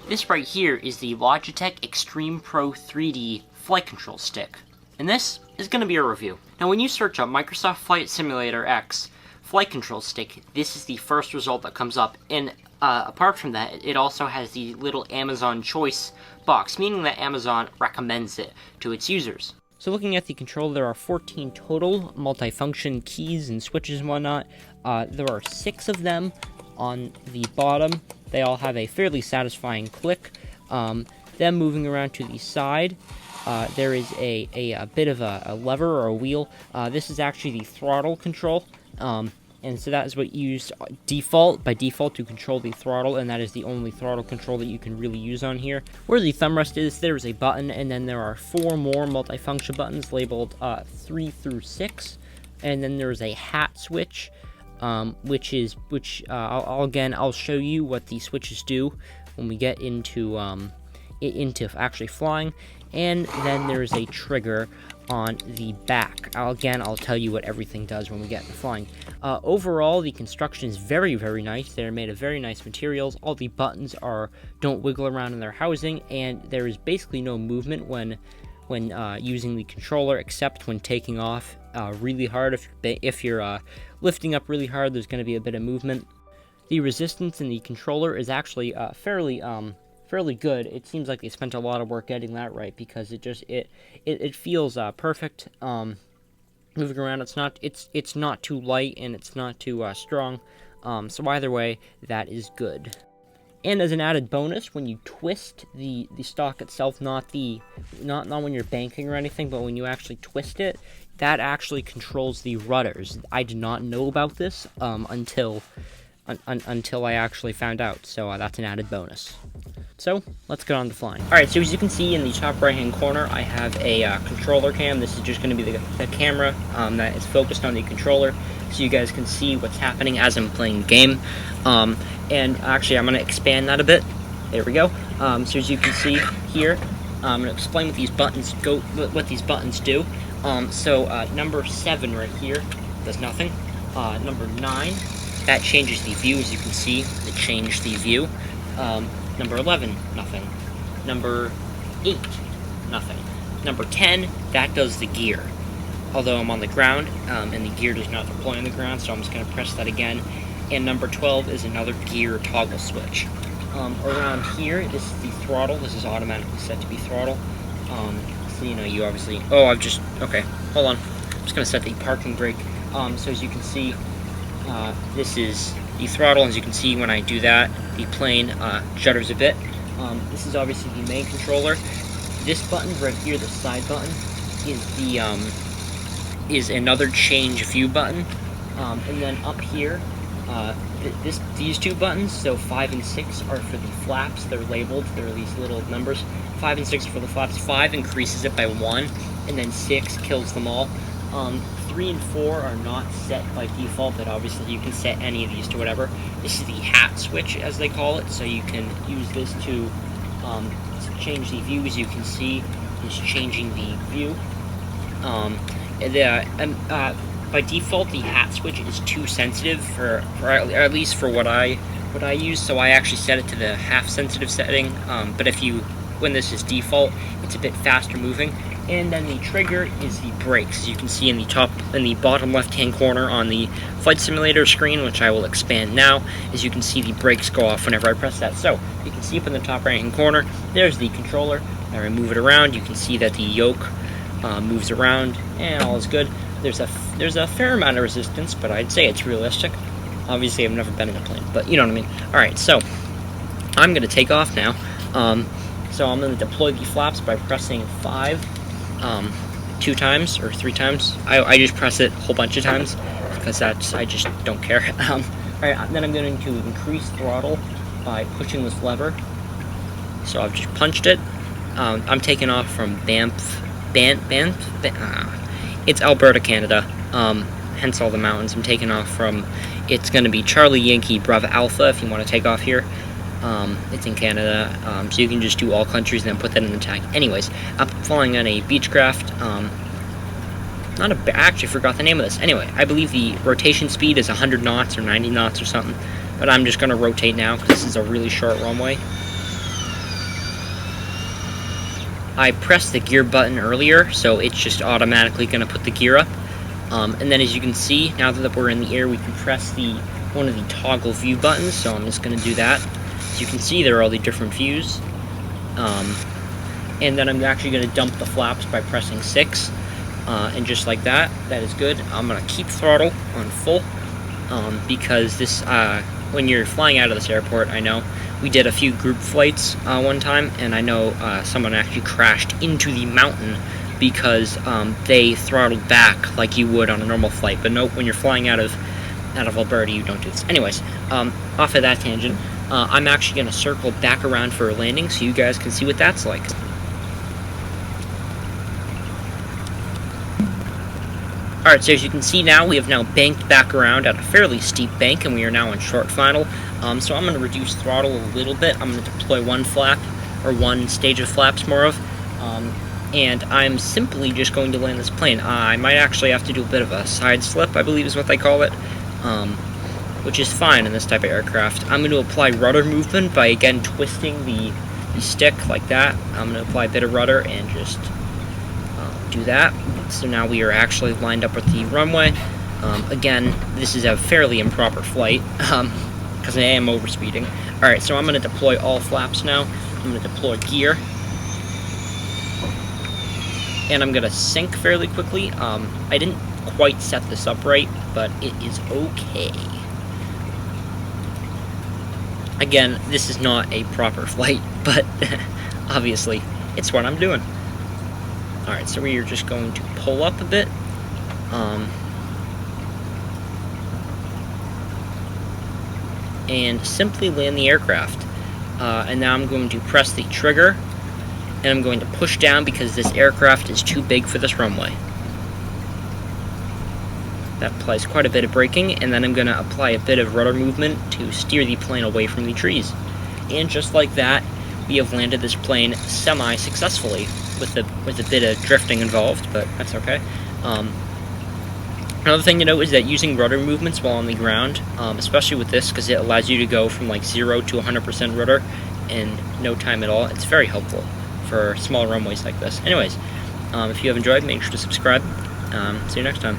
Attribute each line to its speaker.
Speaker 1: This right here is the Logitech Extreme Pro 3D Flight Control Stick, and this is going to be a review. Now when you search up Microsoft Flight Simulator X Flight Control Stick, this is the first result that comes up, and apart from that, it also has the little Amazon Choice box, meaning that Amazon recommends it to its users. So looking at the controller, there are 14 total multifunction keys and switches and whatnot. There are 6 of them on the bottom. They all have a fairly satisfying click. Them moving around to the side, there is a bit of a lever or a wheel. This is actually the throttle control. And so that is what you use by default to control the throttle, and that is the only throttle control that you can really use on here. Where the thumb rest is, there is a button, and then there are 4 more multifunction buttons labeled 3 through 6, and then there is a hat switch, I'll show you what the switches do when we get into actually flying. And then there is a trigger on the back. I'll tell you what everything does when we get into flying. Overall, the construction is very, very nice. They're made of very nice materials. All the buttons don't wiggle around in their housing, and there is basically no movement when using the controller, except when taking off really hard. If you're lifting up really hard, there's going to be a bit of movement. The resistance in the controller is actually fairly good. It seems like they spent a lot of work getting that right, because it feels perfect. Moving around, it's not too light and it's not too strong. So either way, that is good. And as an added bonus, when you twist the stock itself, not when you're banking or anything, but when you actually twist it, that actually controls the rudders. I did not know about this until I actually found out. So that's an added bonus. So let's get on to flying. Alright, so as you can see in the top right hand corner, I have a controller cam. This is just going to be the camera that is focused on the controller, so you guys can see what's happening as I'm playing the game. And actually, I'm going to expand that a bit. There we go. So as you can see here, I'm going to explain what these buttons do. Number 7 right here does nothing. Number 9, that changes the view. As you can see, it changed the view. Number 11, nothing. Number 8, nothing. Number 10, that does the gear. Although I'm on the ground, and the gear does not deploy on the ground, so I'm just going to press that again. And number 12 is another gear toggle switch. Around here, this is the throttle. This is automatically set to be throttle. So you obviously... okay, hold on. I'm just going to set the parking brake. So as you can see, this is the throttle. As you can see, when I do that, the plane shudders a bit. This is obviously the main controller. This button right here, the side button, is another change view button. And then up here, these 2 buttons, so 5 and 6, are for the flaps. They're labeled. They're these little numbers. 5 and 6 are for the flaps. 5 increases it by 1, and then 6 kills them all. 3 and 4 are not set by default, but obviously you can set any of these to whatever. This is the hat switch, as they call it, so you can use this to change the view. As you can see, it's changing the view. By default, the hat switch is too sensitive for at least for what I use, so I actually set it to the half sensitive setting. But when this is default, it's a bit faster moving. And then the trigger is the brakes. As you can see in the bottom left-hand corner on the Flight Simulator screen, which I will expand now, as you can see the brakes go off whenever I press that. So you can see up in the top right-hand corner, there's the controller. Now I move it around, you can see that the yoke moves around, and all is good. There's a fair amount of resistance, but I'd say it's realistic. Obviously, I've never been in a plane, but you know what I mean. All right, so I'm going to take off now. So I'm going to deploy the flaps by pressing 5. 2 times or 3 times. I just press it a whole bunch of times because I just don't care. Alright, then I'm going to increase throttle by pushing this lever. So I've just punched it. I'm taking off from Banff. It's Alberta, Canada. Hence all the mountains. I'm taking off from. It's going to be Charlie Yankee Bravo Alpha if you want to take off here. It's in Canada, so you can just do all countries and then put that in the tag. Anyways, I'm flying on a Beechcraft. I actually forgot the name of this. Anyway, I believe the rotation speed is 100 knots or 90 knots or something. But I'm just going to rotate now because this is a really short runway. I pressed the gear button earlier, so it's just automatically going to put the gear up. And then as you can see, now that we're in the air, we can press one of the toggle view buttons, so I'm just going to do that. As you can see, there are all the different views. And then I'm actually going to dump the flaps by pressing 6. And just like that, that is good. I'm going to keep throttle on full, because this, when you're flying out of this airport, I know, we did a few group flights one time, and I know someone actually crashed into the mountain because they throttled back like you would on a normal flight. But nope, when you're flying out of Alberta, you don't do this. Anyways, off of that tangent, I'm actually going to circle back around for a landing so you guys can see what that's like. Alright, so as you can see now, we have now banked back around at a fairly steep bank, and we are now in short final. So I'm going to reduce throttle a little bit. I'm going to deploy one flap, or one stage of flaps more of, and I'm simply just going to land this plane. I might actually have to do a bit of a side slip, I believe is what they call it, which is fine in this type of aircraft. I'm going to apply rudder movement by, again, twisting the stick like that. I'm going to apply a bit of rudder and just do that. So now we are actually lined up with the runway. Again, this is a fairly improper flight, because I am overspeeding. Alright, so I'm going to deploy all flaps now. I'm going to deploy gear. And I'm going to sink fairly quickly. I didn't quite set this up right, but it is okay. Again, this is not a proper flight, but obviously, it's what I'm doing. Alright, so we are just going to pull up a bit. And simply land the aircraft. And now I'm going to press the trigger, and I'm going to push down because this aircraft is too big for this runway. That applies quite a bit of braking, and then I'm going to apply a bit of rudder movement to steer the plane away from the trees. And just like that, we have landed this plane semi-successfully, with a bit of drifting involved, but that's okay. Another thing to note is that using rudder movements while on the ground, especially with this, because it allows you to go from like 0 to 100% rudder in no time at all, it's very helpful for small runways like this. Anyways, if you have enjoyed, make sure to subscribe. See you next time.